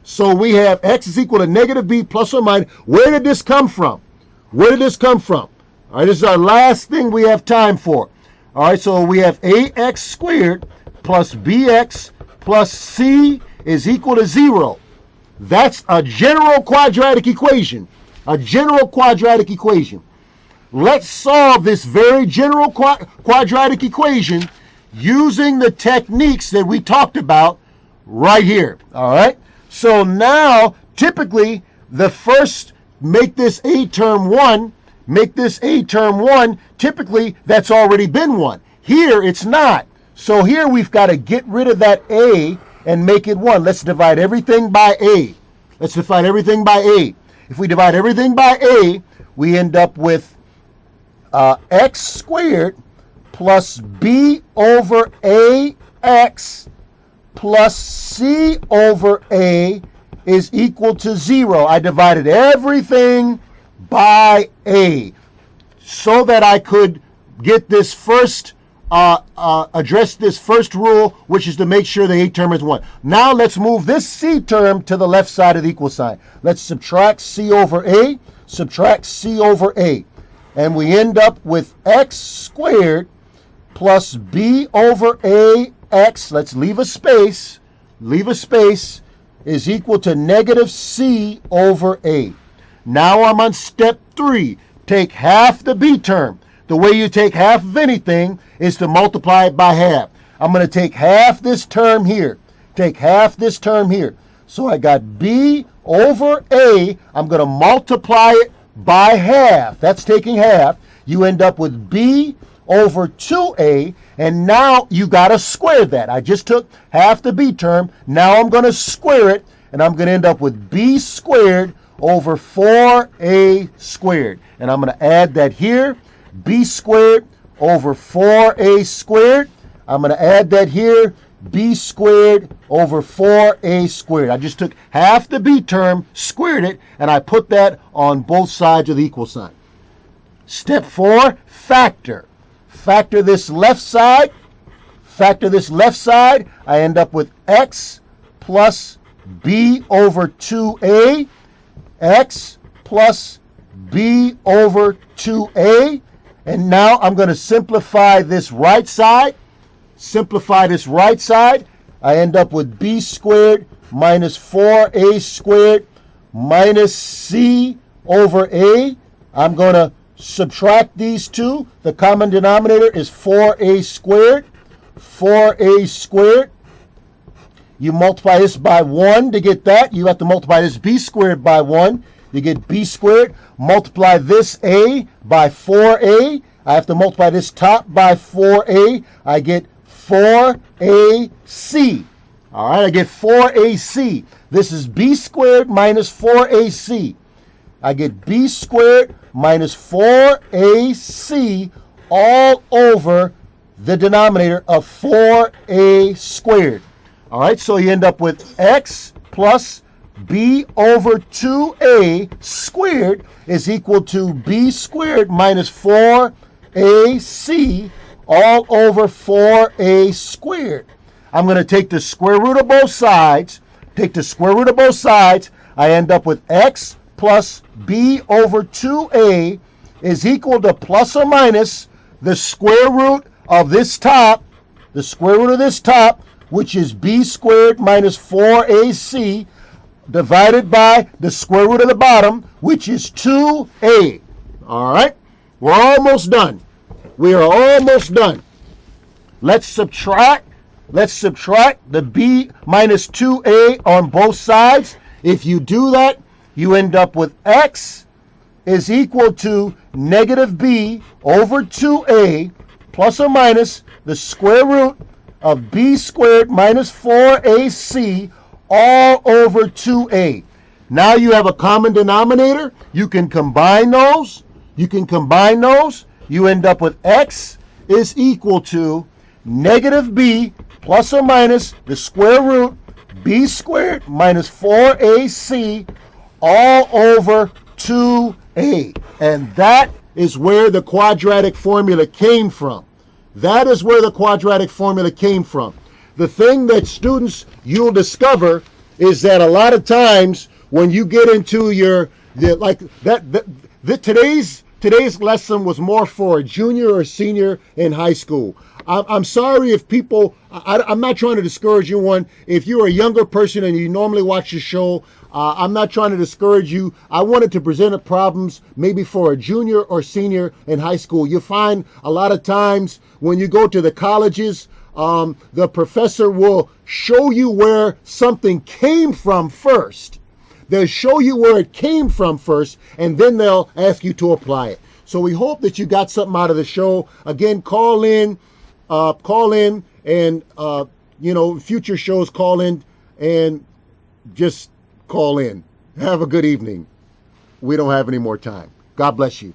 So we have x is equal to negative b plus or minus. Where did this come from? Where did this come from? All right, this is our last thing we have time for. All right, so we have ax squared plus bx plus c is equal to 0. That's a general quadratic equation. A general quadratic equation. Let's solve this very general quadratic equation using the techniques that we talked about right here. All right. So now, typically, the first, make this a term 1, make this a term 1, typically that's already been 1. Here, it's not. So here we've got to get rid of that a and make it 1. Let's divide everything by a. Let's divide everything by a. If we divide everything by a, we end up with x squared plus b over ax plus c over a is equal to 0. I divided everything by a so that I could get this first, address this first rule, which is to make sure the a term is 1. Now let's move this c term to the left side of the equal sign. Let's subtract c over a, subtract c over a. And we end up with x squared plus b over ax, let's leave a space, is equal to negative c over a. Now I'm on step 3. Take half the b term. The way you take half of anything is to multiply it by half. I'm going to take half this term here. Take half this term here. So I got b over a. I'm going to multiply it by half. That's taking half. You end up with b over 2a, and now you got to square that. I just took half the b term. Now I'm going to square it, and I'm going to end up with b squared over 4a squared. And I'm going to add that here. B squared over 4a squared. I'm going to add that here. B squared over 4a squared. I just took half the b term, squared it, and I put that on both sides of the equal sign. Step 4, factor. Factor this left side. Factor this left side. I end up with x plus b over 2a. X plus b over 2a. And now I'm going to simplify this right side. Simplify this right side. I end up with b squared minus 4a squared minus c over a. I'm going to subtract these two. The common denominator is 4a squared. 4a squared. You multiply this by 1 to get that. You have to multiply this b squared by 1. You get b squared. Multiply this a by 4a. I have to multiply this top by 4a. I get 4ac. All right, I get 4ac. This is b squared minus 4ac. I get b squared minus 4ac all over the denominator of 4a squared. All right, so you end up with x plus b over 2a squared is equal to b squared minus 4ac all over 4a squared. I'm going to take the square root of both sides. Take the square root of both sides. I end up with x plus b over 2a is equal to plus or minus the square root of this top, the square root of this top, which is b squared minus 4ac, divided by the square root of the bottom, which is 2a. All right? We're almost done. We are almost done. Let's subtract the b minus 2a on both sides. If you do that, you end up with x is equal to negative b over 2a plus or minus the square root of b squared minus 4ac all over 2a. Now you have a common denominator. You can combine those. You end up with x is equal to negative b plus or minus the square root b squared minus 4ac all over 2a. And that is where the quadratic formula came from. That is where the quadratic formula came from. The thing that students, you'll discover is that a lot of times when you get into today's lesson was more for a junior or senior in high school. I'm sorry if people, I'm not trying to discourage you one. If you're a younger person and you normally watch the show, I'm not trying to discourage you. I wanted to present problems maybe for a junior or senior in high school. You find a lot of times when you go to the colleges, the professor will show you where something came from first. They'll show you where it came from first, and then they'll ask you to apply it. So we hope that you got something out of the show. Again, call in, and future shows, call in and just call in. Have a good evening. We don't have any more time. God bless you.